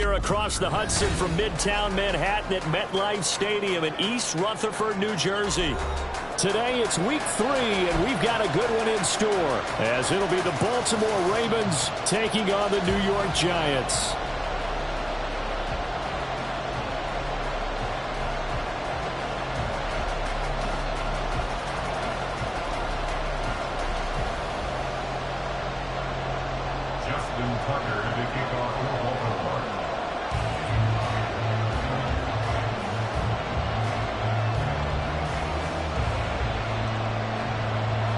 here across the Hudson from Midtown Manhattan at MetLife Stadium in East Rutherford, New Jersey. Today it's week 3, and we've got a good one in store, as it'll be the Baltimore Ravens taking on the New York Giants. Tucker to kick off for Baltimore.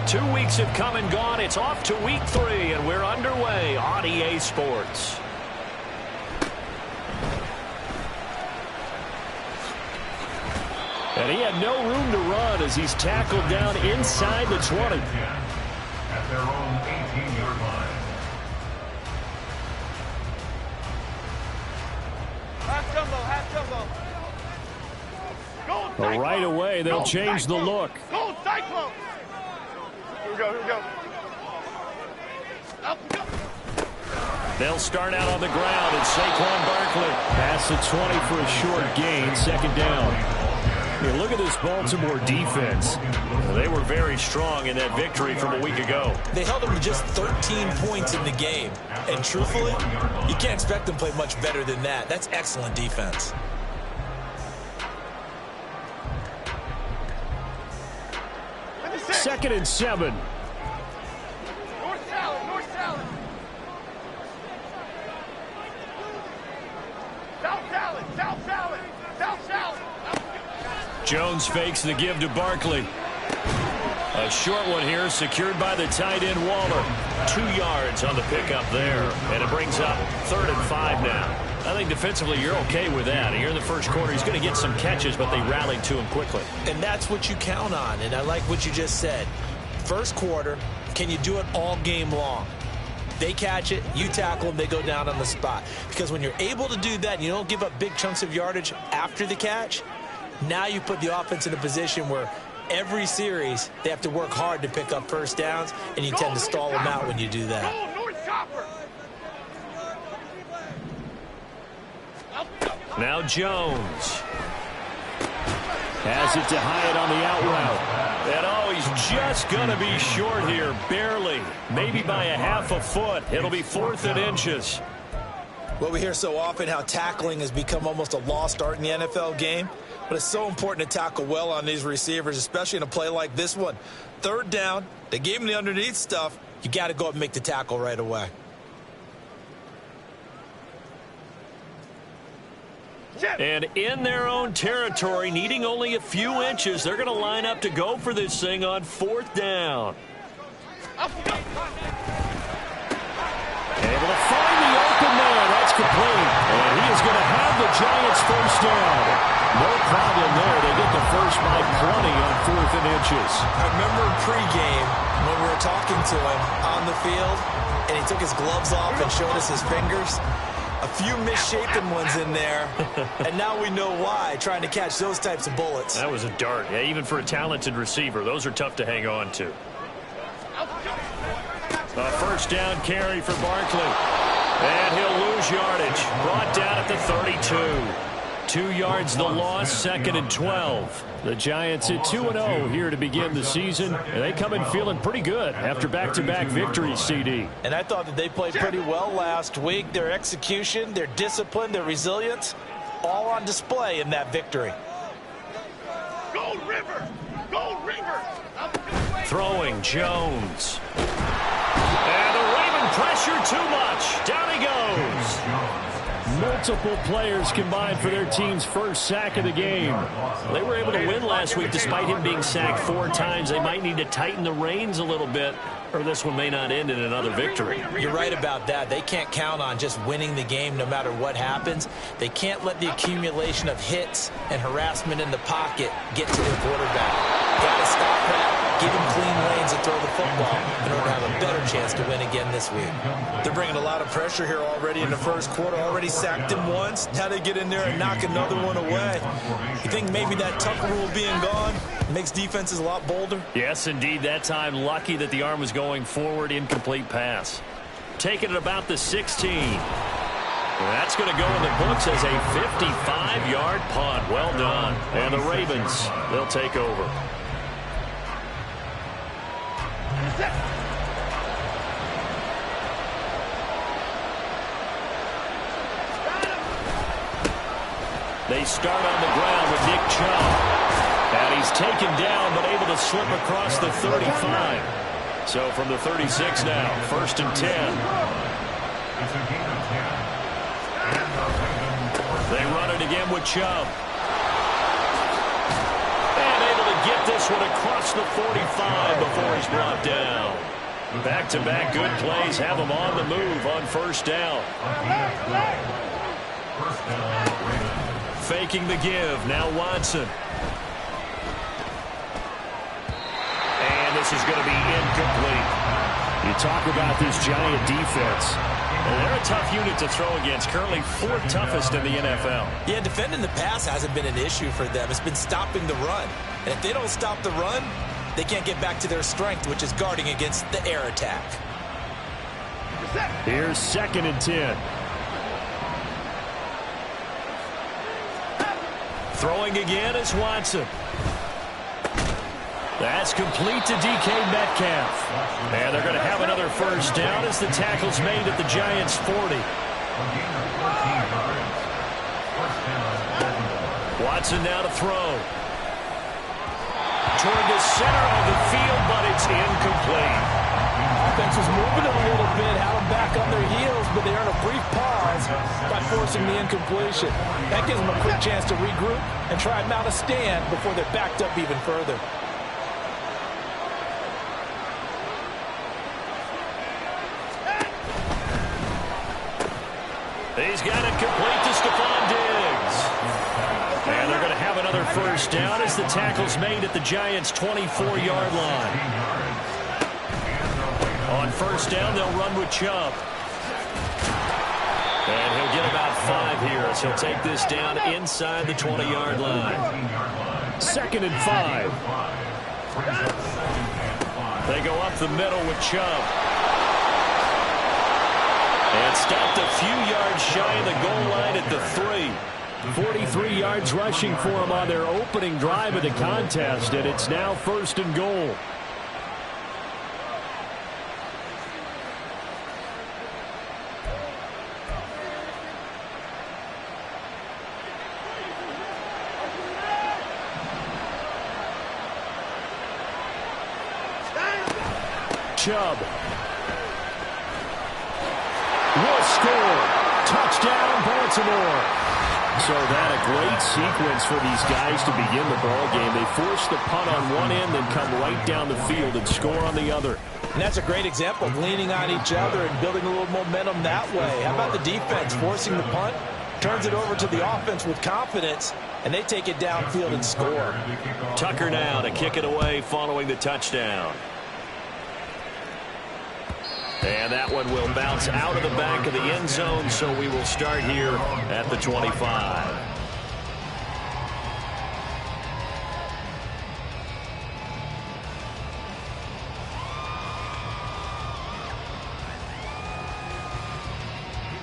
2 weeks have come and gone. It's off to week 3, and we're underway on EA Sports. And he had no room to run as he's tackled down inside the 20. At their own 18-yard line. Right away, they'll change the look. Go, Cyclone! Here we go, here we go. Up, go. They'll start out on the ground, and Saquon Barkley past the 20 for a short gain, second down. Here, look at this Baltimore defense. They were very strong in that victory from a week ago. They held them to just 13 points in the game. And truthfully, you can't expect them to play much better than that. That's excellent defense. Second and 7. North salad, north salad. South salad, south salad, south salad. Jones fakes the give to Barkley. A short one here, secured by the tight end Waller. 2 yards on the pickup there, and it brings up 3rd and 5 now. I think defensively you're okay with that. Here in the first quarter, he's going to get some catches, but they rallied to him quickly. And that's what you count on, and I like what you just said. First quarter, can you do it all game long? They catch it, you tackle them, they go down on the spot. Because when you're able to do that and you don't give up big chunks of yardage after the catch, now you put the offense in a position where every series they have to work hard to pick up first downs, and you tend to stall them out when you do that. Go, North Chopper. Now Jones has it to Hyatt on the out route. And oh, he's just going to be short here, barely. Maybe by a half a foot. It'll be 4th and inches. Well, we hear so often how tackling has become almost a lost art in the NFL game. But it's so important to tackle well on these receivers, especially in a play like this one. 3rd down, they gave him the underneath stuff. You got to go up and make the tackle right away. And in their own territory, needing only a few inches, they're going to line up to go for this thing on 4th down. Up, go. Able to find the open man. That's complete. And he is going to have the Giants first down. No problem there. They get the first by 20 on 4th and inches. I remember in pregame when we were talking to him on the field, and he took his gloves off and showed us his fingers. A few misshapen ones in there, and now we know why, trying to catch those types of bullets. That was a dart. Yeah, even for a talented receiver, those are tough to hang on to. A first down carry for Barkley. And he'll lose yardage. Brought down at the 32. 2 yards the loss, 2nd and 12. The Giants at 2-0 here to begin the season. And they come in feeling pretty good after back-to-back victories, CD. And I thought that they played pretty well last week. Their execution, their discipline, their resilience, all on display in that victory. Gold River! Gold River! Throwing Jones. And the Raven pressure too much. Down he goes. Multiple players combined for their team's first sack of the game. They were able to win last week despite him being sacked 4 times. They might need to tighten the reins a little bit, or this one may not end in another victory. You're right about that. They can't count on just winning the game no matter what happens. They can't let the accumulation of hits and harassment in the pocket get to their quarterback. Got to stop that. Give him clean lanes to throw the football in order to have a better chance to win again this week. They're bringing a lot of pressure here already in the first quarter. Already sacked him once. Now they get in there and knock another one away. You think maybe that Tucker rule being gone makes defenses a lot bolder? Yes, indeed. That time, lucky that the arm was going forward. Incomplete pass. Taking it about the 16. That's going to go in the books as a 55-yard punt. Well done. And the Ravens, they'll take over. They start on the ground with Nick Chubb. And he's taken down but able to slip across the 35. So from the 36 now, 1st and 10. It's a gain of 10. They run it again with Chubb. And able to get this one across the 45 before he's brought down. Back-to-back good plays have him on the move on 1st down. Faking the give. Now Watson. And this is going to be incomplete. You talk about this Giant defense. Well, they're a tough unit to throw against. Currently 4th toughest in the NFL. Yeah, defending the pass hasn't been an issue for them. It's been stopping the run. And if they don't stop the run, they can't get back to their strength, which is guarding against the air attack. Here's 2nd and 10. Throwing again is Watson. That's complete to DK Metcalf. And they're going to have another 1st down as the tackle's made at the Giants' 40. Watson now to throw. Toward the center of the field, but it's incomplete. Offense was moving them a little bit, had them back on their heels, but they earned a brief pause by forcing the incompletion. That gives them a quick chance to regroup and try and mount a stand before they're backed up even further. He's got it complete to Stephon Diggs. And they're going to have another 1st down as the tackle's made at the Giants' 24-yard line. On 1st down, they'll run with Chubb. And he'll get about 5 here as he'll take this down inside the 20-yard line. 2nd and 5. They go up the middle with Chubb. And stopped a few yards shy of the goal line at the 3. 43 yards rushing for him on their opening drive of the contest, and it's now 1st and goal. Chubb will score. Touchdown, Baltimore. So that a great sequence for these guys to begin the ball game. They force the punt on one end, then come right down the field and score on the other. And that's a great example of leaning on each other and building a little momentum that way. How about the defense forcing the punt? Turns it over to the offense with confidence, and they take it downfield and score. Tucker now to kick it away following the touchdown. And that one will bounce out of the back of the end zone, so we will start here at the 25.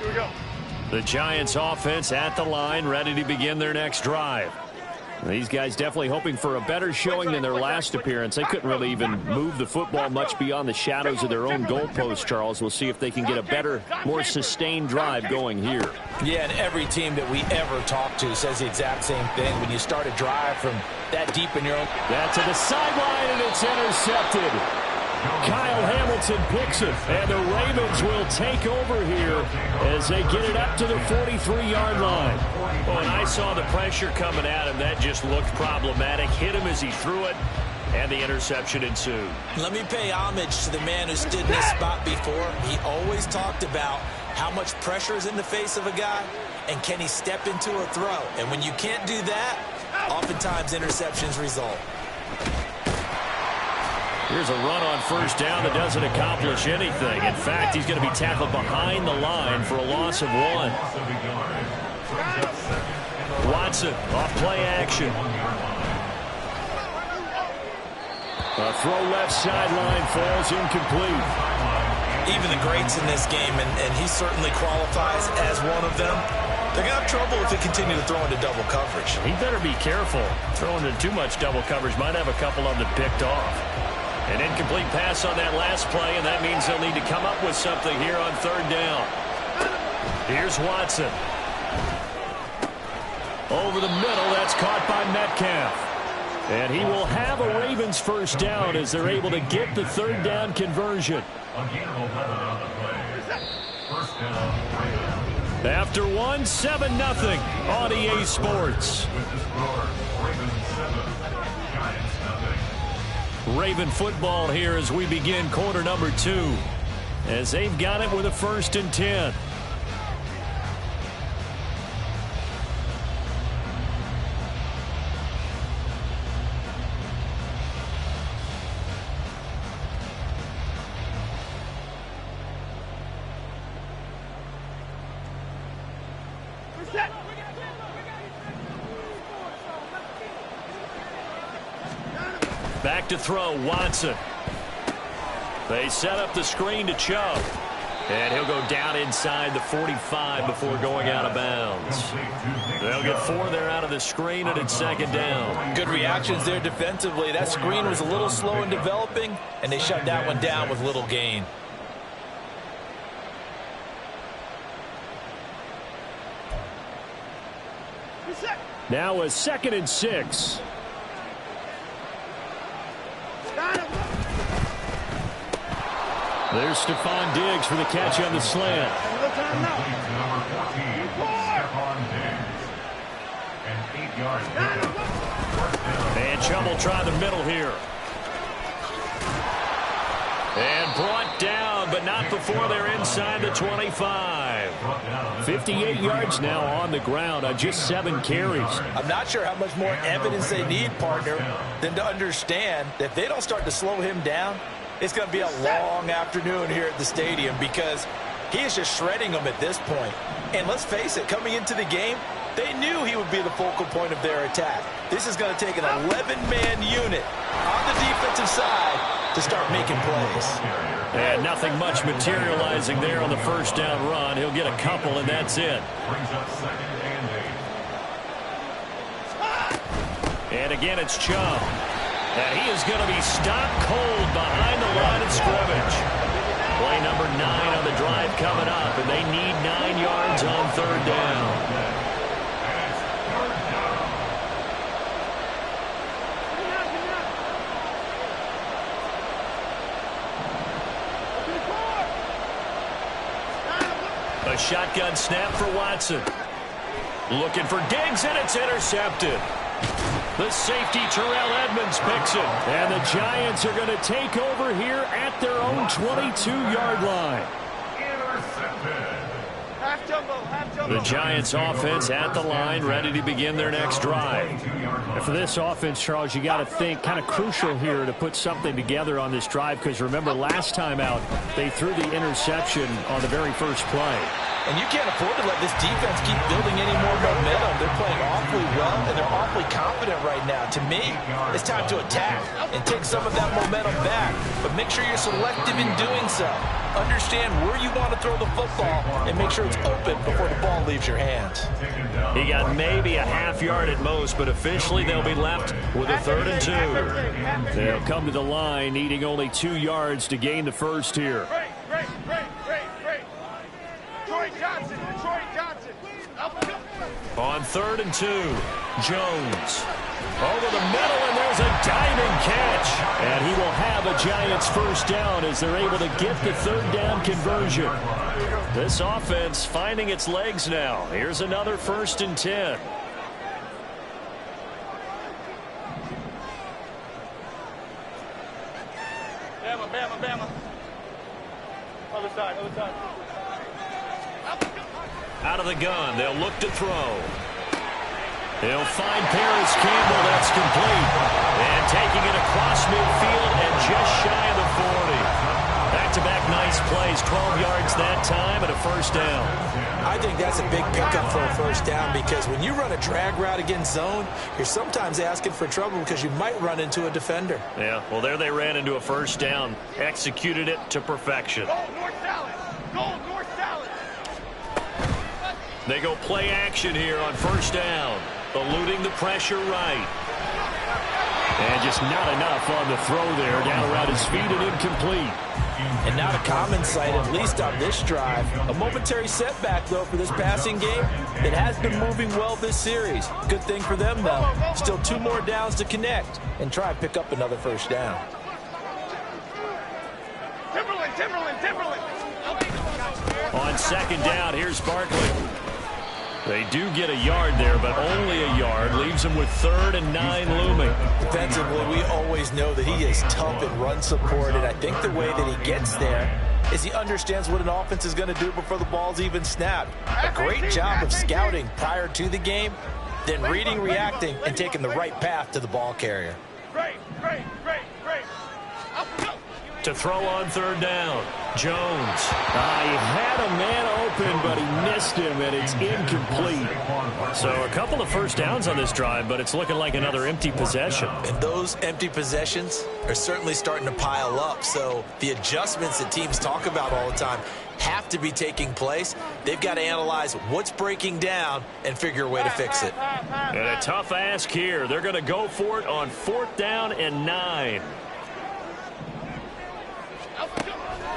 Here we go. The Giants offense at the line, ready to begin their next drive. These guys definitely hoping for a better showing than their last appearance. They couldn't really even move the football much beyond the shadows of their own goalpost, Charles. We'll see if they can get a better, more sustained drive going here. Yeah, and every team that we ever talk to says the exact same thing. When you start a drive from that deep in your own... That's to the sideline, and it's intercepted. Kyle Hamilton picks it, and the Ravens will take over here as they get it up to the 43-yard line. Oh, and I saw the pressure coming at him. That just looked problematic. Hit him as he threw it, and the interception ensued. Let me pay homage to the man who stood in this spot before. He always talked about how much pressure is in the face of a guy, and can he step into a throw. And when you can't do that, oftentimes interceptions result. Here's a run on 1st down that doesn't accomplish anything. In fact, he's going to be tackled behind the line for a loss of 1. Watson off play action. A throw left sideline falls incomplete. Even the greats in this game, and he certainly qualifies as one of them, they're going to have trouble if they continue to throw into double coverage. He better be careful. Throwing into too much double coverage might have a couple of them picked off. An incomplete pass on that last play, and that means they'll need to come up with something here on third down. Here's Watson. Over the middle, that's caught by Metcalf. And he will have a Ravens first down as they're able to get the third down conversion. First down, Ravens. After 7-0 on EA Sports. With the score, Ravens 7, Giants nothing. Raven football here as we begin quarter number 2. As they've got it with a 1st and 10. Back to throw, Watson. They set up the screen to Chubb. And he'll go down inside the 45 before going out of bounds. They'll get 4 there out of the screen, and it's 2nd down. Good reactions there defensively. That screen was a little slow in developing, and they shut that one down with little gain. Now a 2nd and 6. There's Stephon Diggs for the catch on the slant. Number 14, Stephon Diggs. And 8 yards. And Chubb will try the middle here. And brought down, but not before they're inside the 25. 58 yards now on the ground on just 7 carries. I'm not sure how much more evidence they need, partner, than to understand that if they don't start to slow him down, it's going to be a long afternoon here at the stadium because he is just shredding them at this point. And let's face it, coming into the game, they knew he would be the focal point of their attack. This is going to take an 11-man unit on the defensive side to start making plays. And nothing much materializing there on the first down run. He'll get a couple, and that's it. Brings up 2nd and 8. And again, it's Chubb. And he is going to be stopped cold behind the line of scrimmage. Play number 9 on the drive coming up, and they need 9 yards on third down. A shotgun snap for Watson. Looking for Diggs, and it's intercepted. The safety, Terrell Edmonds, picks it. And the Giants are going to take over here at their own 22-yard line. The Giants offense at the line, ready to begin their next drive. And for this offense, Charles, you got to think kind of crucial here to put something together on this drive, because remember last time out, they threw the interception on the very first play. And you can't afford to let this defense keep building any more momentum. They're playing awfully well, and they're awfully confident right now. To me, it's time to attack and take some of that momentum back. But make sure you're selective in doing so. Understand where you want to throw the football and make sure it's open before the ball leaves your hands. He got maybe a half yard at most, but officially they'll be left with a 3rd and 2. They'll come to the line needing only 2 yards to gain the first here. On 3rd and 2, Jones. Over the middle, and there's a diving catch. And he will have a Giants first down as they're able to get the third down conversion. This offense finding its legs now. Here's another 1st and 10. Bama. Other side. Out of the gun, they'll look to throw. They'll find Paris Campbell, that's complete. And taking it across midfield and just shy of the 40. Back-to-back nice pass plays 12 yards that time and a first down. I think that's a big pickup for a first down because when you run a drag route against zone, you're sometimes asking for trouble because you might run into a defender. Yeah, well, there they ran into a first down. Executed it to perfection. Go, north salad. Go, north salad. They go play action here on first down. Eluding the pressure right. And just not enough on the throw there. Down around his feet and incomplete. And not a common sight, at least on this drive. A momentary setback, though, for this passing game. It has been moving well this series. Good thing for them, though. Still 2 more downs to connect and try and pick up another first down. Timberland. On second down, here's Barkley. They do get a yard there, but only a yard. Leaves them with 3rd and 9 looming. Defensively, we always know that he is tough in run support, and I think the way that he gets there is he understands what an offense is going to do before the ball's even snapped. A great job of scouting prior to the game, then reading, reacting, and taking the right path to the ball carrier. Great. To throw on 3rd down, Jones. He had a man open, but he missed him, and it's incomplete. So a couple of first downs on this drive, but it's looking like another empty possession. And those empty possessions are certainly starting to pile up. So the adjustments that teams talk about all the time have to be taking place. They've got to analyze what's breaking down and figure a way to fix it. And a tough ask here. They're going to go for it on 4th down and 9.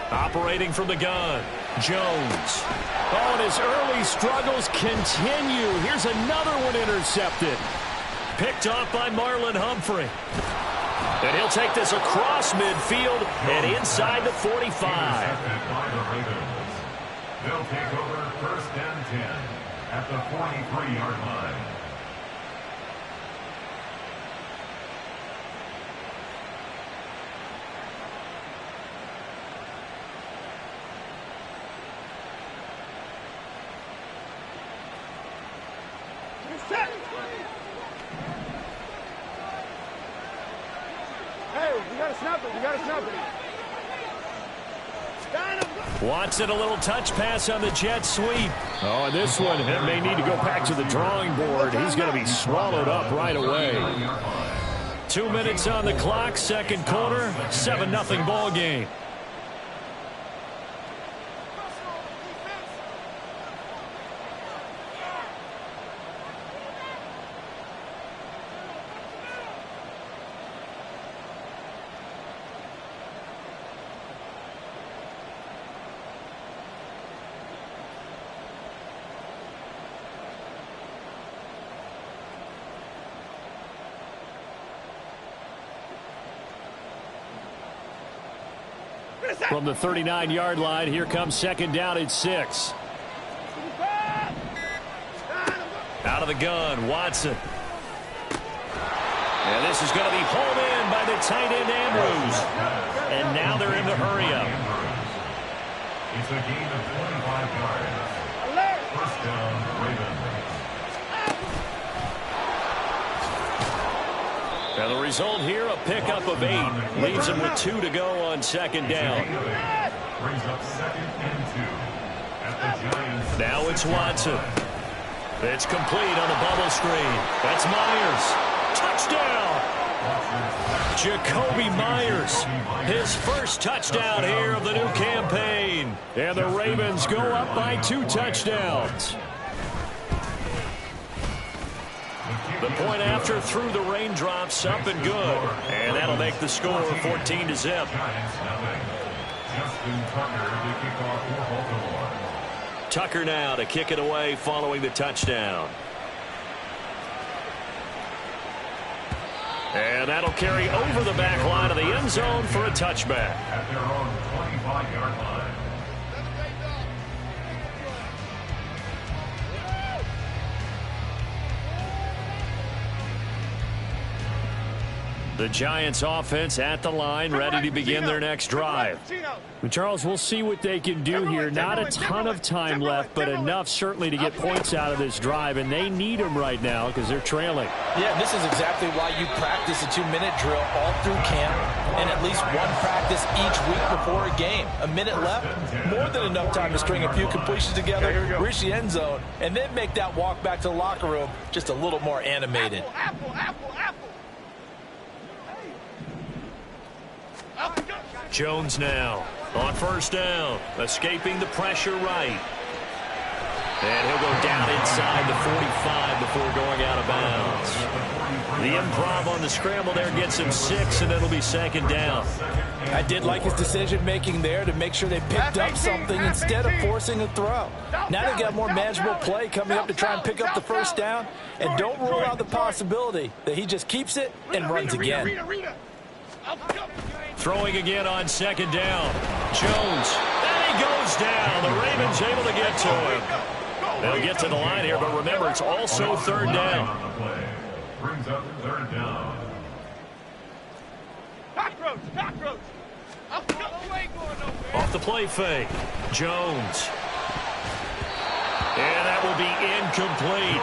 Operating from the gun, Jones. Oh, and his early struggles continue. Here's another one intercepted. Picked off by Marlon Humphrey. And he'll take this across midfield and inside the 45. They'll take over 1st and 10 at the 43-yard line. Hey, we gotta snap it. Watson, a little touch pass on the jet sweep. Oh, and this one may need to go back to the drawing board. He's going to be swallowed up right away. 2 minutes on the clock, 2nd quarter, 7-0 ball game. From the 39-yard line, here comes 2nd down and 6. Out of the gun, Watson. And this is going to be hauled in by the tight end, Andrews. And now they're in the hurry-up. It's a gain of 25 yards. 1st down, Ravens. Now the result here, a pickup of 8. Leaves them with 2 to go on 2nd down. Brings up 2nd and 2 at the Giants. Now it's Watson. It's complete on the bubble screen. That's Myers. Touchdown! Jakobi Myers. His first touchdown here of the new campaign. And the Ravens go up by 2 touchdowns. The point after through the raindrops, up and good. And that'll make the score 14-0. Giants nothing. Justin Tucker to kick off for Baltimore. Tucker now to kick it away following the touchdown. And that'll carry over the back line of the end zone for a touchback. At their own 25-yard line. The Giants offense at the line, ready to begin their next drive. And Charles, we'll see what they can do here. Not a ton of time left, but enough certainly to get points out of this drive, and they need them right now because they're trailing. Yeah, this is exactly why you practice a 2-minute drill all through camp and at least one practice each week before a game. A minute left, more than enough time to string a few completions together, reach the end zone, and then make that walk back to the locker room just a little more animated. Jones now on first down, escaping the pressure right. And he'll go down inside the 45 before going out of bounds. The improv on the scramble there gets him 6, and it'll be second down. I did like his decision-making there to make sure they picked up something instead of forcing a throw. Now they've got more manageable play coming up to try and pick up the first down, and don't rule out the possibility that he just keeps it and runs again. Throwing again on second down. Jones. And he goes down. The Ravens able to get to him. They'll get to the line here, but remember, it's also third down. Brings up third down. Cockroach. Off the play fake. Jones. And that will be incomplete.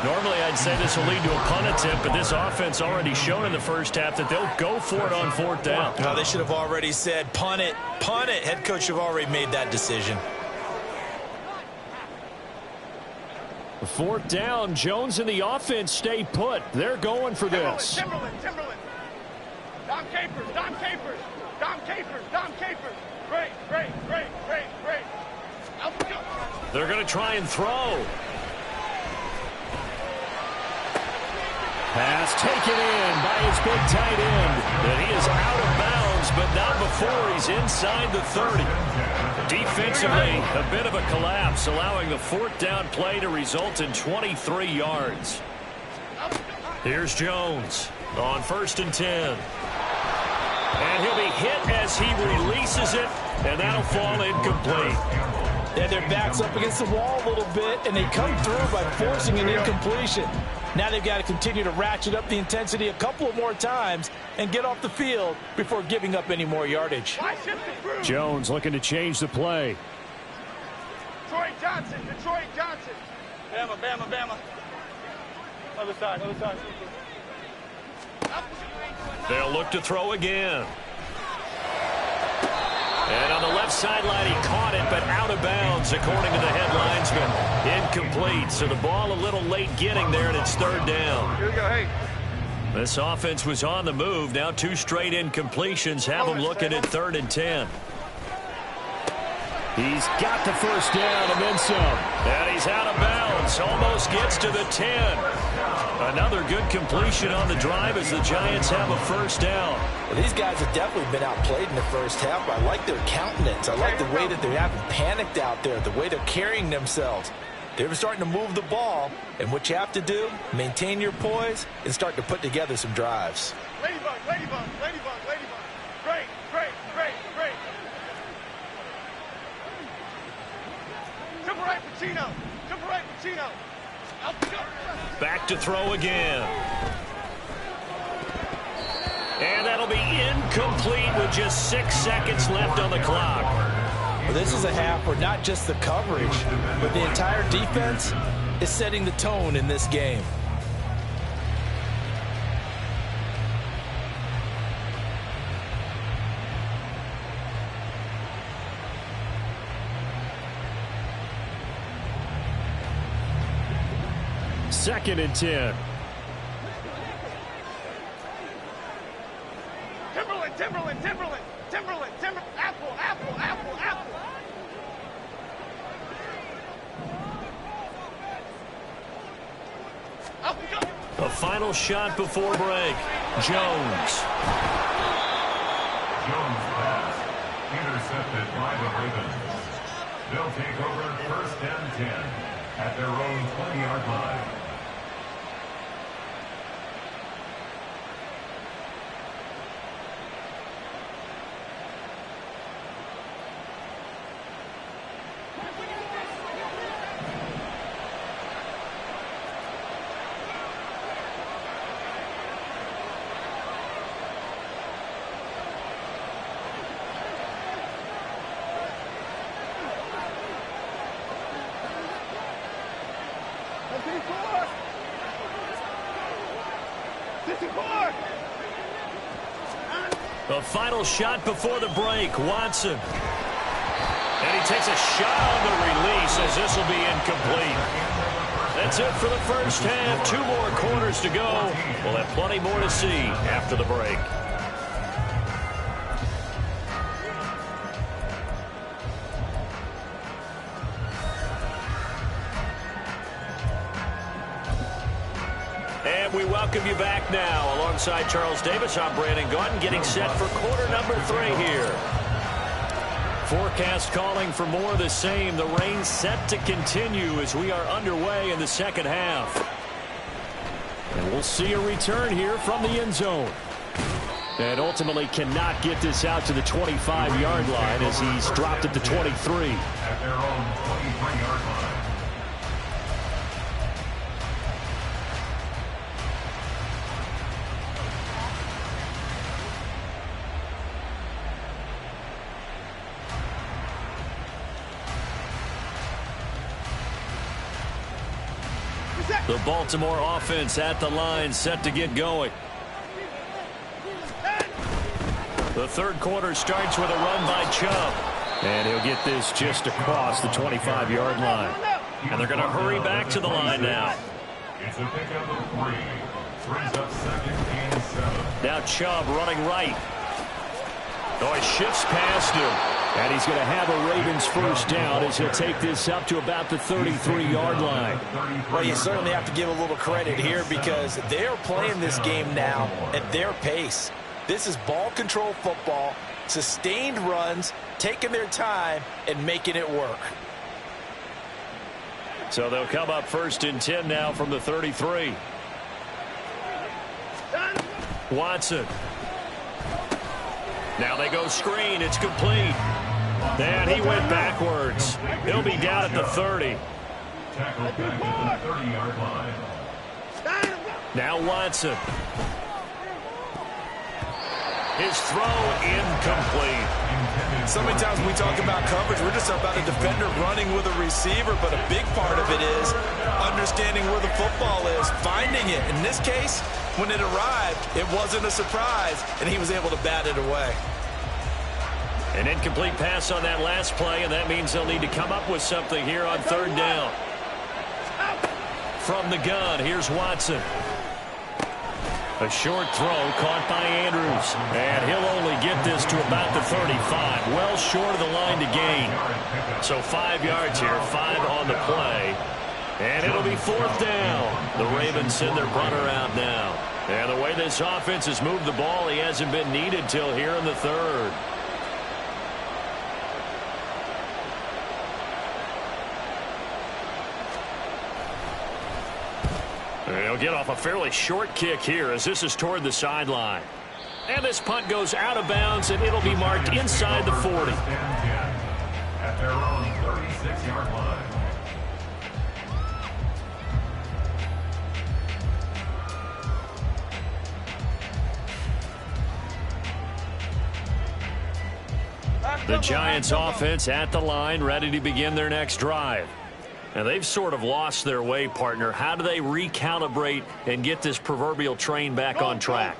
Normally, I'd say this will lead to a punt attempt, but this offense already shown in the first half that they'll go for it on fourth down. They should have already said, punt it, punt it. Head coach have already made that decision. Fourth down, Jones and the offense stay put. They're going for this. Timberland. Dom Capers. Great. They're going to try and throw. Pass taken in by his big tight end. And he is out of bounds, but not before he's inside the 30. Defensively, a bit of a collapse, allowing the fourth down play to result in 23 yards. Here's Jones on 1st and 10. And he'll be hit as he releases it, and that'll fall incomplete. Yeah, their back's up against the wall a little bit, and they come through by forcing an incompletion. Now they've got to continue to ratchet up the intensity a couple of more times and get off the field before giving up any more yardage. Jones looking to change the play. Detroit Johnson. Bama. Other side. They'll look to throw again. And on the left sideline, he caught it, but out of bounds, according to the head linesman. Incomplete, so the ball a little late getting there, and it's third down. Here we go, hey. This offense was on the move. Now 2 straight incompletions have them looking at 3rd and 10. He's got the first down and then some. And he's out of bounds. Almost gets to the 10. Another good completion on the drive as the Giants have a first down. Well, these guys have definitely been outplayed in the first half. I like their countenance. I like the way that they haven't panicked out there, the way they're carrying themselves. They're starting to move the ball, and what you have to do, maintain your poise and start to put together some drives. Ladybug. Great. Triple right, Pacino. Back to throw again. And that'll be incomplete with just 6 seconds left on the clock. Well, this is a half where not just the coverage, but the entire defense is setting the tone in this game. Second and 10. Timberland. Apple. A final shot before break. Jones. Pass intercepted by the Ravens. They'll take over 1st and 10 at their own 20-yard line. The final shot before the break, Watson. And he takes a shot on the release as this will be incomplete. That's it for the first half. 2 more quarters to go. We'll have plenty more to see after the break. And we welcome you back now. Alongside Charles Davis, I'm Brandon Gaudin, getting set for quarter number 3 here. Forecast calling for more of the same. The rain set to continue as we are underway in the second half. And we'll see a return here from the end zone. And ultimately cannot get this out to the 25-yard line as he's dropped at the 23. At their own 23-yard line. The Baltimore offense at the line, set to get going. The third quarter starts with a run by Chubb. And he'll get this just across the 25-yard line. And they're going to hurry back to the line now. It's a pickup of 3. Brings up 2nd and 7. Now Chubb running right. Oh, he shifts past him. And he's going to have a Ravens first down as he'll take this up to about the 33-yard line. Well, you certainly have to give a little credit here because they're playing this game now at their pace. This is ball control football, sustained runs, taking their time, and making it work. So they'll come up 1st and 10 now from the 33. Watson. Now they go screen. It's complete. And he went backwards. He'll be down at the 30. Tackled back at the 30-yard line. Now Watson. His throw incomplete. So many times when we talk about coverage, we're just about a defender running with a receiver, but a big part of it is understanding where the football is, finding it. In this case, when it arrived, it wasn't a surprise, and he was able to bat it away. An incomplete pass on that last play, and that means they'll need to come up with something here on 3rd down. From the gun, here's Watson. A short throw caught by Andrews. And he'll only get this to about the 35. Well short of the line to gain. So 5 yards here, 5 on the play. And it'll be 4th down. The Ravens send their punter out now. And the way this offense has moved the ball, he hasn't been needed till here in the 3rd. He'll get off a fairly short kick here as this is toward the sideline. And this punt goes out of bounds, and it'll be marked inside the 40. At their own 36-yard line. The Giants offense at the line, ready to begin their next drive. And they've sort of lost their way, partner. How do they recalibrate and get this proverbial train back on track?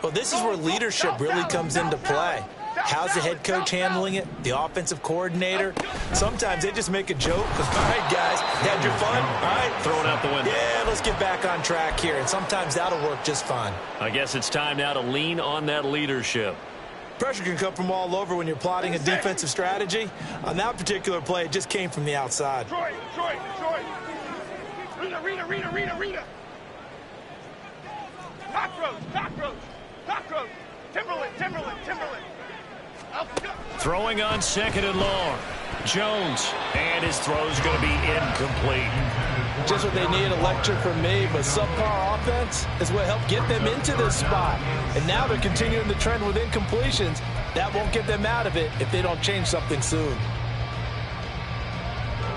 Well, this is where leadership really comes into play. How's the head coach handling it? The offensive coordinator? Sometimes they just make a joke. All right, guys, had your fun? All right. Throw it out the window. Yeah, let's get back on track here. And sometimes that'll work just fine. I guess it's time now to lean on that leadership. Pressure can come from all over when you're plotting a defensive strategy. On that particular play, it just came from the outside. Detroit. Rita. Cockroach. Timberland. Throwing on 2nd and long. Jones. And his throw's going to be incomplete. Just what they need, a lecture from me, but subpar offense is what helped get them into this spot. And now they're continuing the trend with incompletions. That won't get them out of it if they don't change something soon.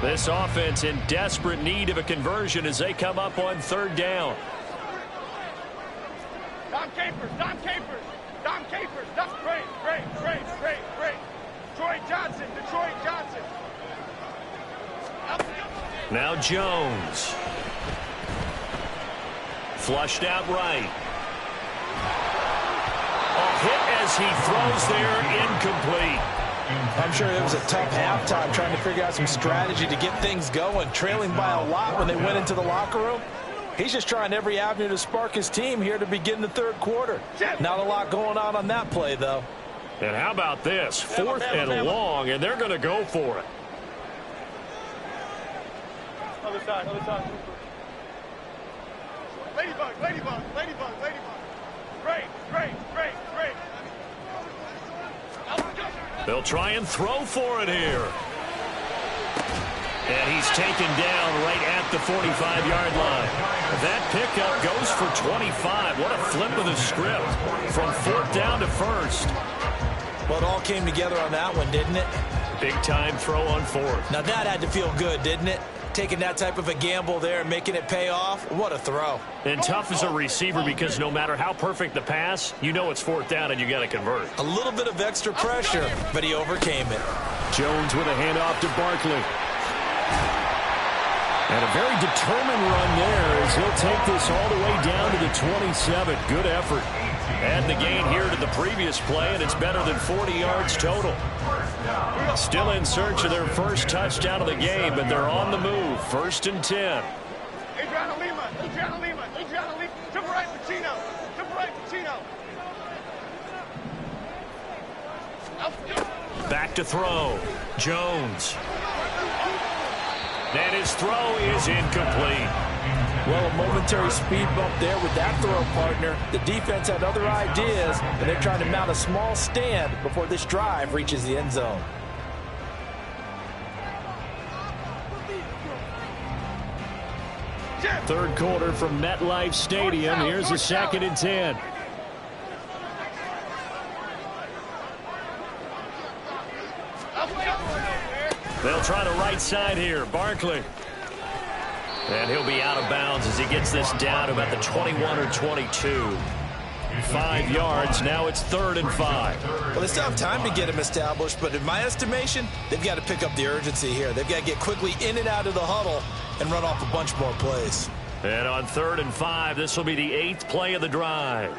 This offense in desperate need of a conversion as they come up on 3rd down. Dom Capers. That's great. Detroit Johnson. Now Jones. Flushed out right. A hit as he throws there, incomplete. I'm sure it was a tough halftime trying to figure out some strategy to get things going, trailing by a lot when they went into the locker room. He's just trying every avenue to spark his team here to begin the third quarter. Not a lot going on that play, though. And how about this? 4th and long, and they're going to go for it. Other side, other side. Ladybug, ladybug, ladybug, ladybug. Great, great, great, great. They'll try and throw for it here. And he's taken down right at the 45-yard line. That pickup goes for 25. What a flip of the script from 4th down to 1st. Well, it all came together on that one, didn't it? Big-time throw on 4th. Now, that had to feel good, didn't it? Taking that type of a gamble there and making it pay off. What a throw. And tough as a receiver because no matter how perfect the pass, you know it's 4th down and you got to convert. A little bit of extra pressure, but he overcame it. Jones with a handoff to Barkley. And a very determined run there as he'll take this all the way down to the 27. Good effort. Add the gain here to the previous play, and it's better than 40 yards total. Still in search of their first touchdown of the game, but they're on the move. 1st and 10. Adriano Lima, Adriano Lima, Adriano Lima. Jump right, Pacino. Jump right, Pacino. Back to throw. Jones. And his throw is incomplete. Well, a momentary speed bump there with that throw, partner. The defense had other ideas, and they're trying to mount a small stand before this drive reaches the end zone. Third quarter from MetLife Stadium. Here's a 2nd and 10. They'll try the right side here. Barkley. And he'll be out of bounds as he gets this down to about the 21 or 22. 5 yards. Now it's 3rd and 5. Well, they still have time to get him established, but in my estimation, they've got to pick up the urgency here. They've got to get quickly in and out of the huddle and run off a bunch more plays. And on 3rd and 5, this will be the 8th play of the drive.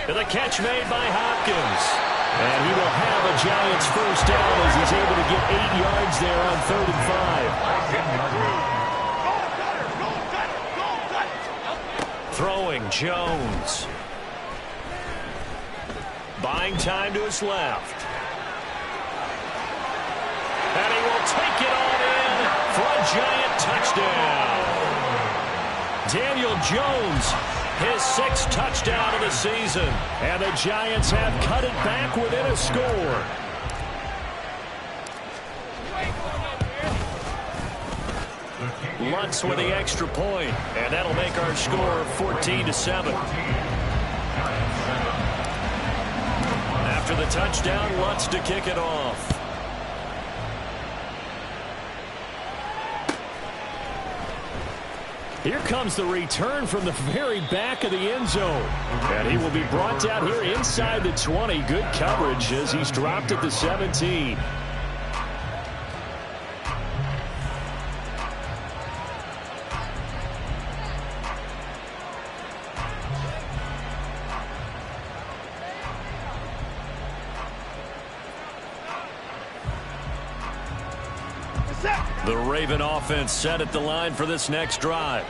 And the catch made by Hopkins. And he will have a Giants first down as he's able to get 8 yards there on 3rd and 5. Throwing Jones. Buying time to his left. And he will take it on in for a Giant touchdown. Daniel Jones, his 6th touchdown of the season. And the Giants have cut it back within a score. Lutz with the extra point, and that'll make our score 14-7. After the touchdown, Lutz to kick it off. Here comes the return from the very back of the end zone. And he will be brought down here inside the 20. Good coverage as he's dropped at the 17. The Raven offense set at the line for this next drive.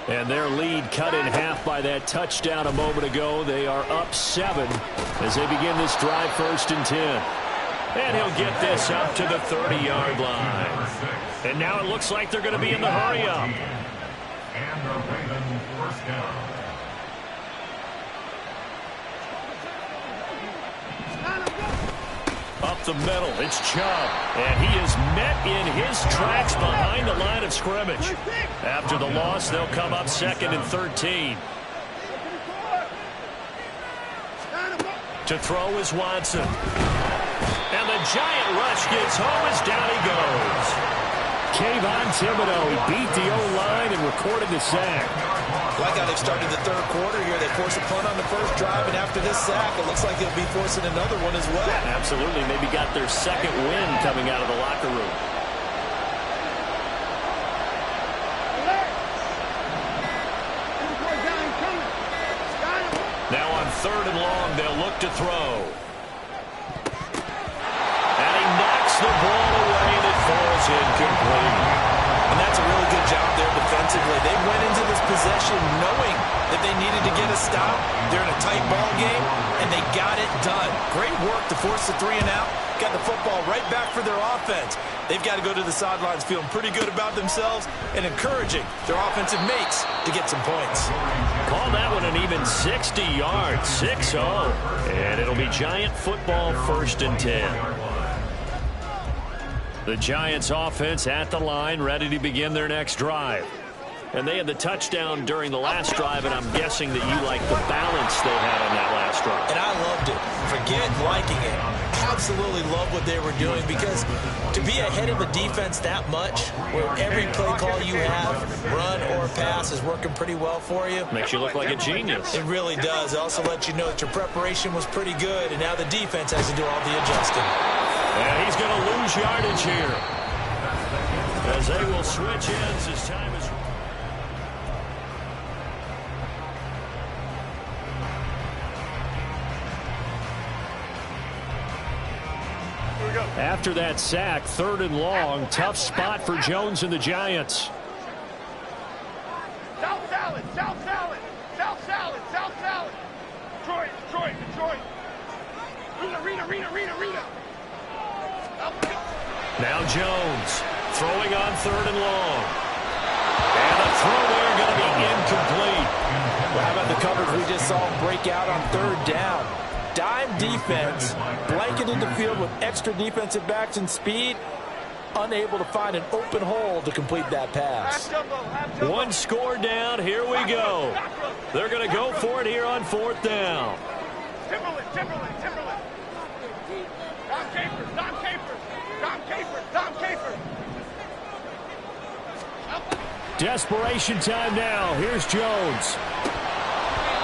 And their lead cut in half by that touchdown a moment ago. They are up 7 as they begin this drive 1st and 10. And he'll get this up to the 30-yard line. And now it looks like they're going to be in the hurry-up. And the Raven first down. Up the middle, it's Chubb. And he is met in his tracks behind the line of scrimmage. After the loss, they'll come up 2nd and 13. To throw is Watson. And the Giant rush gets home as down he goes. Kayvon Thibodeaux, he beat the O-line and recorded the sack. Like how they started the third quarter here. They forced a punt on the first drive, and after this sack, it looks like they'll be forcing another one as well. Absolutely. Maybe got their 2nd win coming out of the locker room. 3rd and long, they'll look to throw. And he knocks the ball away, and it falls incomplete. And that's a really good job there defensively. They went into this possession knowing that they needed to get a stop. They're in a tight ball game, and they got it done. Great work to force the 3 and out. Got the football right back for their offense. They've got to go to the sidelines feeling pretty good about themselves and encouraging their offensive mates to get some points. Call that one an even 60 yards, 6-0. And it'll be Giant football, 1st and 10. The Giants offense at the line, ready to begin their next drive. And they had the touchdown during the last drive, and I'm guessing that you like the balance they had on that last drive. And I loved it. Forget liking it. Absolutely love what they were doing, because to be ahead of the defense that much, where every play call you have, run or pass, is working pretty well for you. Makes you look like a genius. It really does. It also lets you know that your preparation was pretty good, and now the defense has to do all the adjusting. And he's going to lose yardage here, as they will switch ends as time is. After that sack, 3rd and long, tough spot for Jones and the Giants. South salad, south salad, south salad, south salad. Detroit. Rita. Now Jones throwing on 3rd and long. And the throw there going to be incomplete. Well, how about the coverage we just saw break out on 3rd down? Dime defense, blanketed the field with extra defensive backs and speed, unable to find an open hole to complete that pass. One score down, here we go. They're going to go for it here on 4th down. Timberland. Dom Capers. Desperation time now. Here's Jones.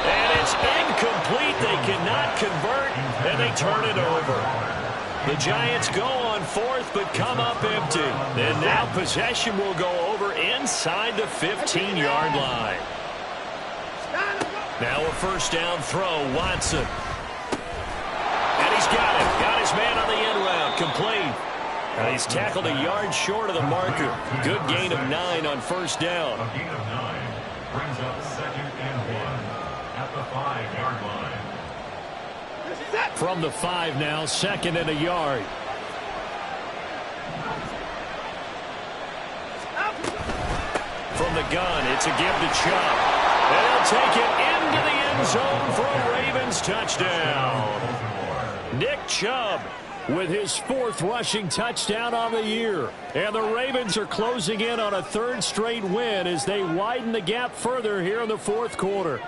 And it's incomplete. They cannot convert, and they turn it over. The Giants go on 4th, but come up empty. And now possession will go over inside the 15-yard line. Now a 1st down throw, Watson. And he's got it. Got his man on the end route, complete. And he's tackled a yard short of the marker. Good gain of 9 on 1st down. A gain of 9 brings up 2nd and 1 at the 5-yard line. From the 5 now, 2nd and a yard. From the gun, it's a give to Chubb. And he'll take it into the end zone for a Ravens touchdown. Nick Chubb with his 4th rushing touchdown on the year. And the Ravens are closing in on a 3rd straight win as they widen the gap further here in the 4th quarter.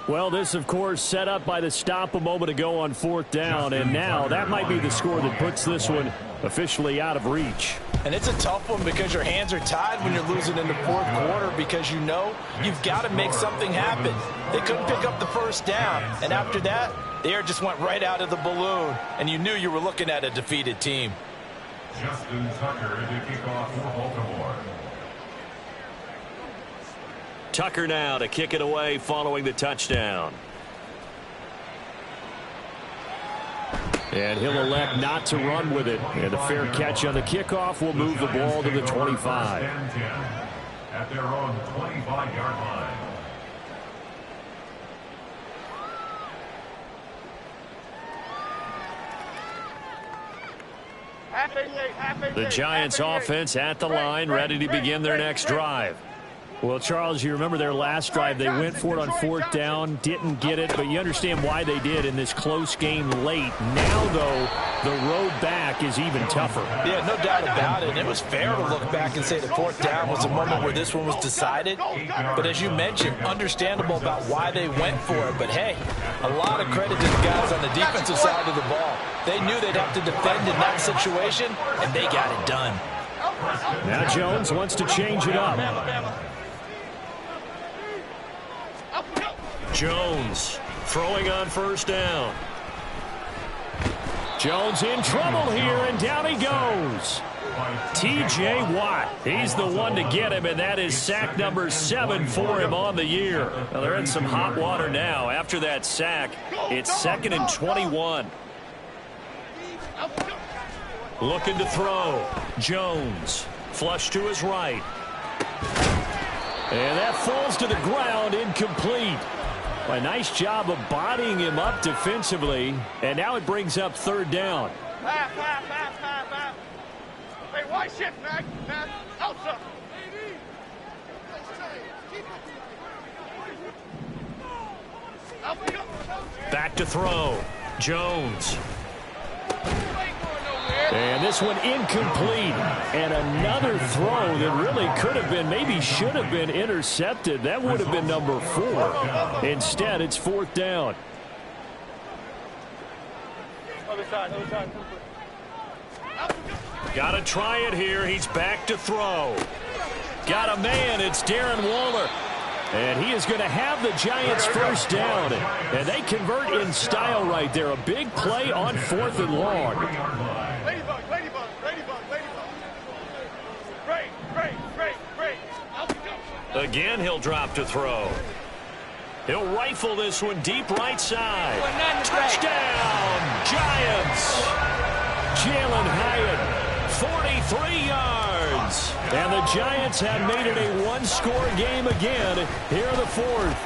Well, this, of course, set up by the stop a moment ago on 4th down, and now that might be the score that puts this one officially out of reach. And it's a tough one because your hands are tied when you're losing in the 4th quarter, because you know you've got to make something happen. They couldn't pick up the 1st down, and after that, the air just went right out of the balloon, and you knew you were looking at a defeated team. Justin Tucker to kick off for Baltimore. Tucker now to kick it away following the touchdown. And he'll elect not to run with it. And a fair catch on the kickoff will move the ball to the 25. At their own 25-yard line. The Giants offense at the line, ready to begin their next drive. Well, Charles, you remember their last drive. They went for it on 4th down, didn't get it, but you understand why they did in this close game late. Now, though, the road back is even tougher. Yeah, no doubt about it. And it was fair to look back and say the 4th down was the moment where this one was decided. But as you mentioned, understandable about why they went for it. But, hey, a lot of credit to the guys on the defensive side of the ball. They knew they'd have to defend in that situation, and they got it done. Now Jones wants to change it up. Jones throwing on 1st down. Jones in trouble here, and down he goes. T.J. Watt, he's the one to get him, and that is sack number 7 for him on the year. Now, they're in some hot water now. After that sack, it's 2nd and 21. Looking to throw. Jones, flush to his right. And that falls to the ground, incomplete. A nice job of bodying him up defensively, and now it brings up 3rd down. Pass. Hey, why shit, Mac? Outside. Back to throw. Jones. And this one incomplete. And another throw that really could have been, maybe should have been intercepted. That would have been number 4. Instead, it's 4th down. Other side. Got to try it here. He's back to throw. Got a man. It's Darren Waller. And he is going to have the Giants' 1st down. And they convert in style right there. A big play on 4th and long. Ladybug. Great. Again, he'll drop to throw. He'll rifle this one deep right side. Touchdown, Giants. Jalen Hyatt, 43 yards. And the Giants have made it a one-score game again here in the 4th.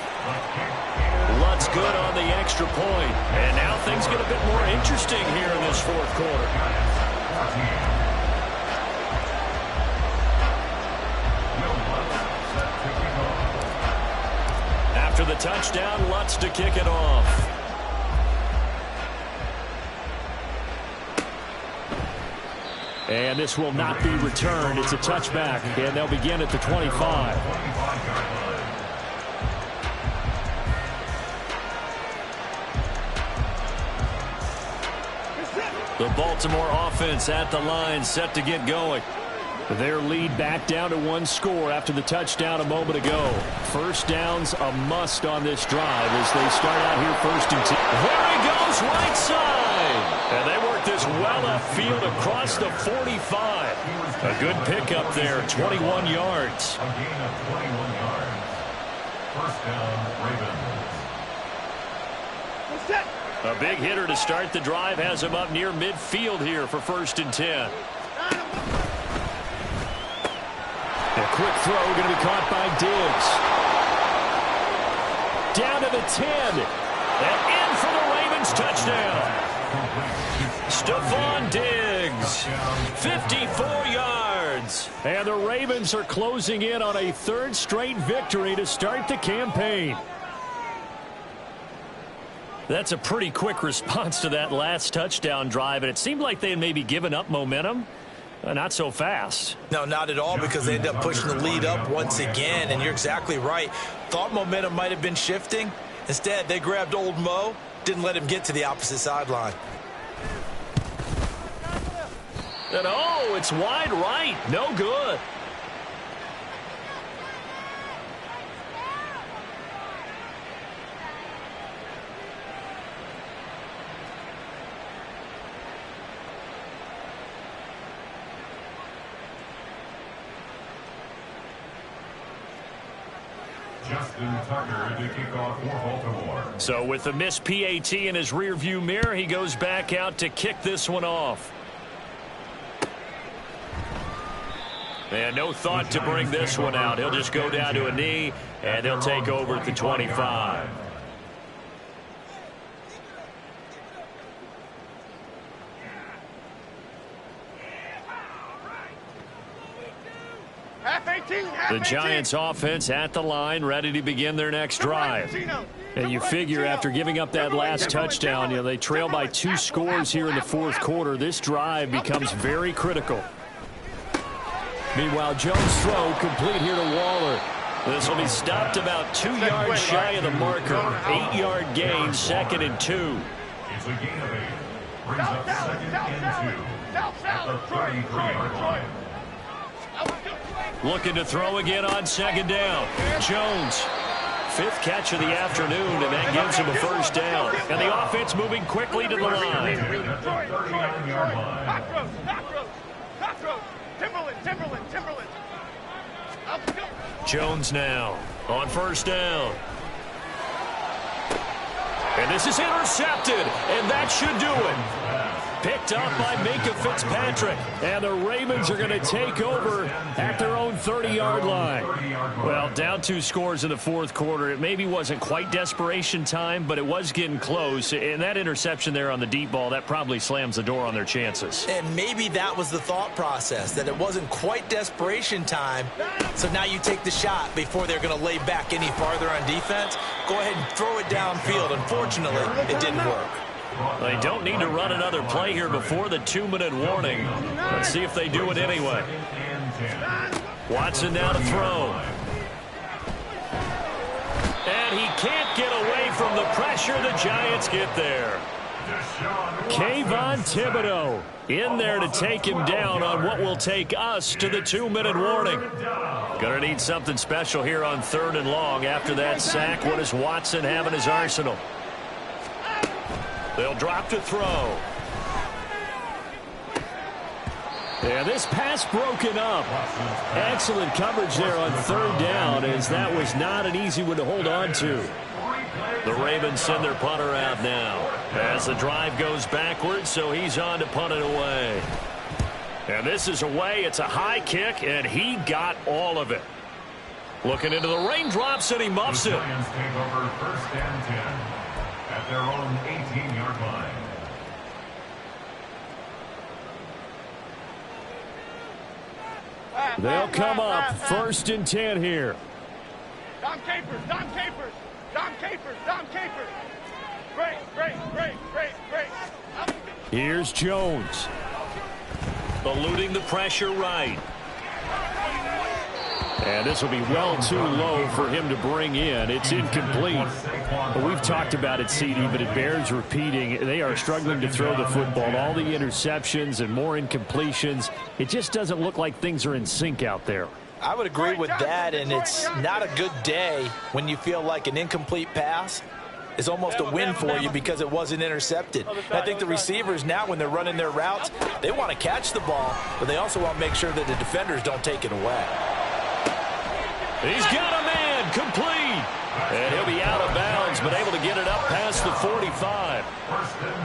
Lutz good on the extra point. And now things get a bit more interesting here in this 4th quarter. After the touchdown, Lutz to kick it off. And this will not be returned. It's a touchback, and they'll begin at the 25. The Baltimore offense at the line, set to get going. Their lead back down to 1 score after the touchdown a moment ago. 1st down's a must on this drive as they start out here 1st and 10. There he goes, right side. And they work this well upfield across the 45. A good pickup there, 21 yards. A gain of 21 yards. 1st down, Ravens. A big hitter to start the drive has him up near midfield here for 1st and 10. A quick throw going to be caught by Diggs. Down to the 10. And in for the Ravens touchdown. Stephon Diggs, 54 yards. And the Ravens are closing in on a 3rd straight victory to start the campaign. That's a pretty quick response to that last touchdown drive, and it seemed like they had maybe given up momentum. Not so fast. No, not at all, because they end up pushing the lead up once again, and you're exactly right. Thought momentum might have been shifting. Instead, they grabbed old Mo, didn't let him get to the opposite sideline. And oh, it's wide right. No good. Justin Tucker to kick off for Baltimore. So with the missed PAT in his rearview mirror, he goes back out to kick this one off. And no thought to bring this one out. He'll just go down to a knee, and they'll take over at the 25. The Giants offense at the line, ready to begin their next drive. And you figure after giving up that last touchdown, you know, they trail by 2 scores here in the 4th quarter. This drive becomes very critical. Meanwhile, Jones' throw complete here to Waller. This will be stopped about 2 yards shy of the marker. 8-yard gain, 2nd and 2. It's a gain of 8. Brings up 2nd and 2 at the 33-yard line. Looking to throw again on 2nd down. Jones, 5th catch of the afternoon, and that gives him a 1st down. And the offense moving quickly to the line. Timberland. Jones now on first down. And this is intercepted, and that should do it. Picked up by Minkah Fitzpatrick. And the Ravens are going to take over at their own 30-yard line. Well, down 2 scores in the fourth quarter. It maybe wasn't quite desperation time, but it was getting close. And that interception there on the deep ball, that probably slams the door on their chances. And maybe that was the thought process, that it wasn't quite desperation time. So now you take the shot before they're going to lay back any farther on defense. Go ahead and throw it downfield. Unfortunately, it didn't work. They don't need to run another play here before the 2-minute warning. Let's see if they do it anyway. Watson now to throw. And he can't get away from the pressure. The Giants get there. Kayvon Thibodeaux in there to take him down on what will take us to the 2-minute warning. Gonna need something special here on 3rd and long. After that sack, what does Watson have in his arsenal? They'll drop to throw. And this pass broken up. Excellent coverage there on 3rd down, as that was not an easy one to hold on to. The Ravens send their punter out now as the drive goes backwards, so he's on to punt it away. And this is away. It's a high kick, and he got all of it. Looking into the raindrops, and he muffs it. The Giants take over 1st and 10 at their own 18-yard line. They'll come up 1st and 10 here. Dom Capers. Great. Here's Jones. Eluding the pressure right. And this will be well too low for him to bring in. It's incomplete. But we've talked about it, CD, but it bears repeating. They are struggling to throw the football. All the interceptions and more incompletions. It just doesn't look like things are in sync out there. I would agree with that, and it's not a good day when you feel like an incomplete pass is almost a win for you because it wasn't intercepted. And I think the receivers now, when they're running their routes, they want to catch the ball, but they also want to make sure that the defenders don't take it away. He's got a man, complete. And he'll be out of bounds, but able to get it up past the 45.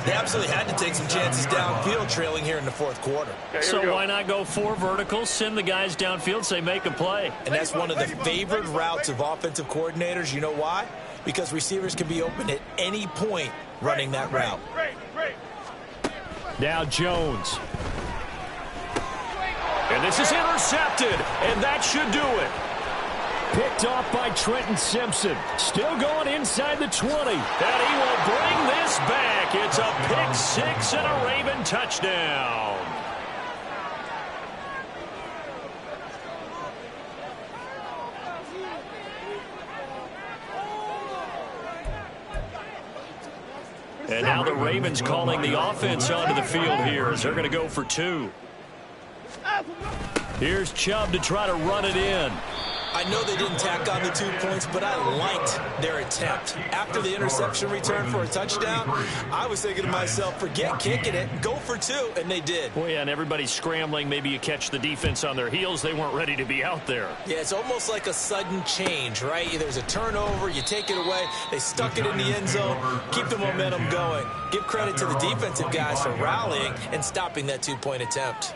They absolutely had to take some chances downfield trailing here in the fourth quarter. So why not go 4 verticals, send the guys downfield, say make a play. And that's one of the favored routes of offensive coordinators. You know why? Because receivers can be open at any point running that route. Great. Now Jones. And this is intercepted, and that should do it. Picked off by Trenton Simpson. Still going inside the 20. And he will bring this back. It's a pick 6 and a Raven touchdown. And now the Ravens calling the offense onto the field here as they're going to go for 2. Here's Chubb to try to run it in. I know they didn't tack on the 2 points, but I liked their attempt. After the interception return for a touchdown, I was thinking to myself, forget kicking it, go for 2, and they did. Well, yeah, and everybody's scrambling. Maybe you catch the defense on their heels. They weren't ready to be out there. Yeah, it's almost like a sudden change, right? There's a turnover, you take it away, they stuck it in the end zone, keep the momentum going. Give credit to the defensive guys for rallying and stopping that 2-point attempt.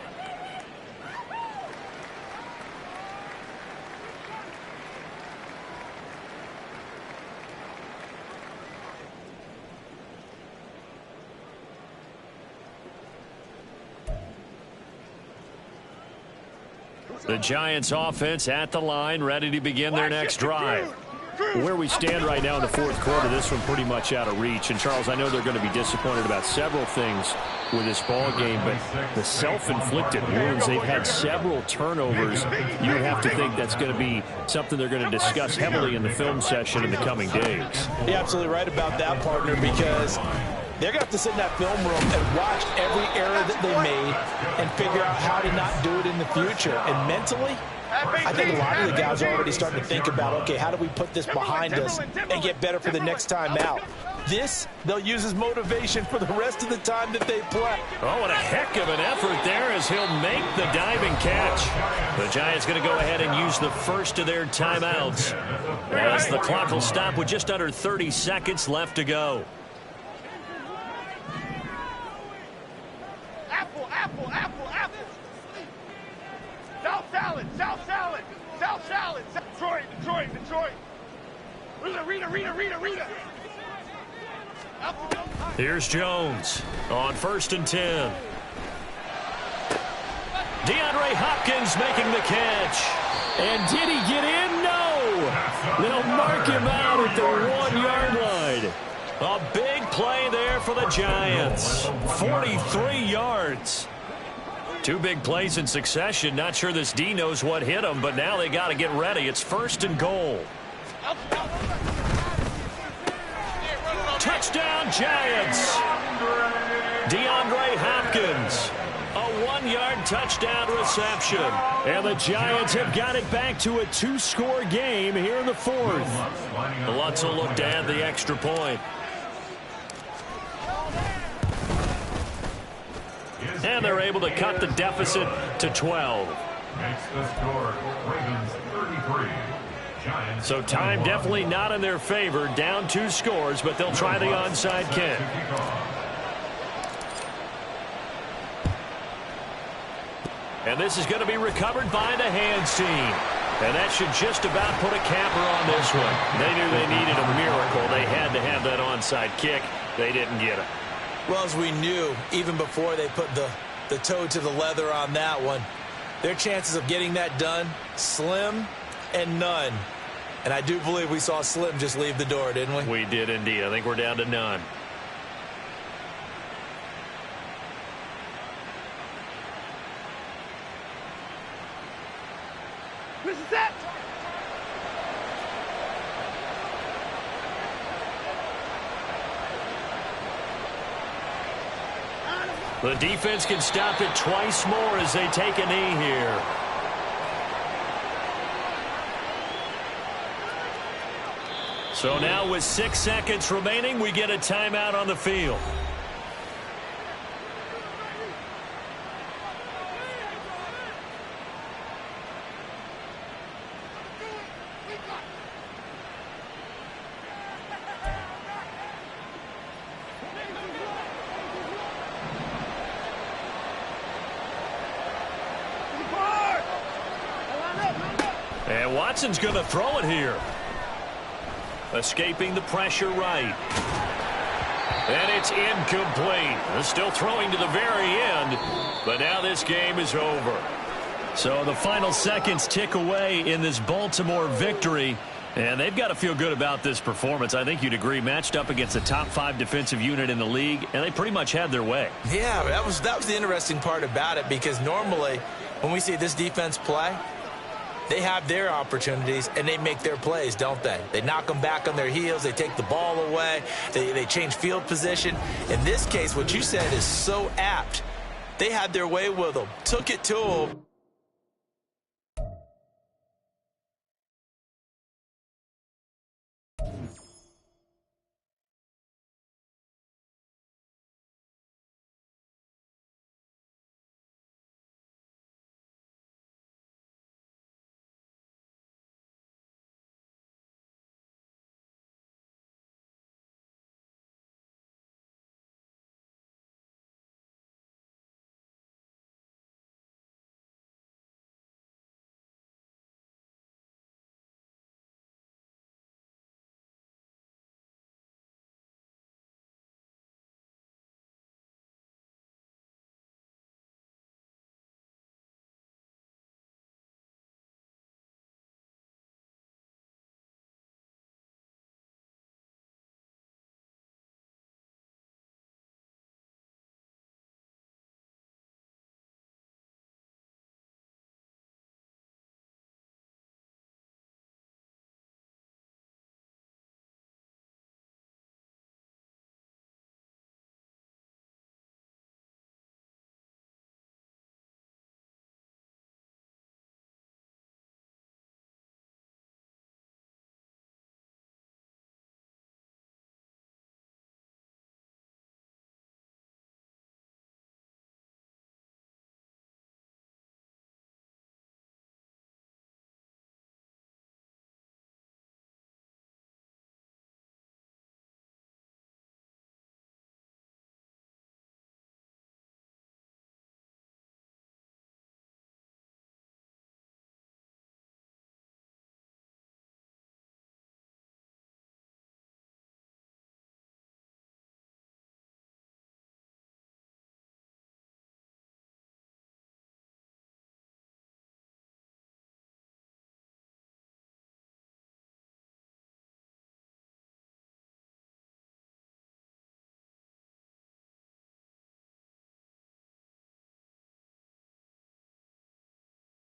The Giants offense at the line, ready to begin their next drive. Where we stand right now in the fourth quarter, this one pretty much out of reach. And, Charles, I know they're going to be disappointed about several things with this ball game, but the self-inflicted wounds, they've had several turnovers. You would have to think that's going to be something they're going to discuss heavily in the film session in the coming days. You're absolutely right about that, partner, because they're going to have to sit in that film room and watch every error that they made and figure out how to not do it in the future. And mentally, I think a lot of the guys are already starting to think about, okay, how do we put this behind us and get better for the next time out? This, they'll use as motivation for the rest of the time that they play. Oh, what a heck of an effort there as he'll make the diving catch. The Giants going to go ahead and use the first of their timeouts, as the clock will stop with just under 30 seconds left to go. Apple, apple, apple, apple. South salad, South salad, South salad. Detroit, Detroit, Detroit. Rita. Here's Jones on 1st and 10. DeAndre Hopkins making the catch. And did he get in? No. They'll mark him out at the 1-yard line. A big play there for the Giants. 43 yards. Two big plays in succession. Not sure this D knows what hit him, but now they got to get ready. It's 1st and goal. Touchdown, Giants. DeAndre Hopkins. A 1-yard touchdown reception. And the Giants have got it back to a 2-score game here in the 4th. Lutz will look to add the extra point. And they're able to cut the deficit to 12. Makes the score Ravens 33. Giants. So time definitely not in their favor. Down 2 scores, but they'll try the onside kick. And this is going to be recovered by the hands team. And that should just about put a capper on this one. They knew they needed a miracle. They had to have that onside kick. They didn't get it. Well, as we knew, even before they put the toe to the leather on that one, their chances of getting that done, slim and none. And I do believe we saw Slim just leave the door, didn't we? We did indeed. I think we're down to none. This is it. The defense can stop it twice more as they take a knee here. So now with 6 seconds remaining, we get a timeout on the field. And Watson's going to throw it here. Escaping the pressure right. And it's incomplete. They're still throwing to the very end, but now this game is over. So the final seconds tick away in this Baltimore victory, and they've got to feel good about this performance. I think you'd agree, matched up against the top 5 defensive unit in the league, and they pretty much had their way. Yeah, that was the interesting part about it, because normally when we see this defense play, they have their opportunities, and they make their plays, don't they? They knock them back on their heels. They take the ball away. They change field position. In this case, what you said is so apt. They had their way with them, took it to them,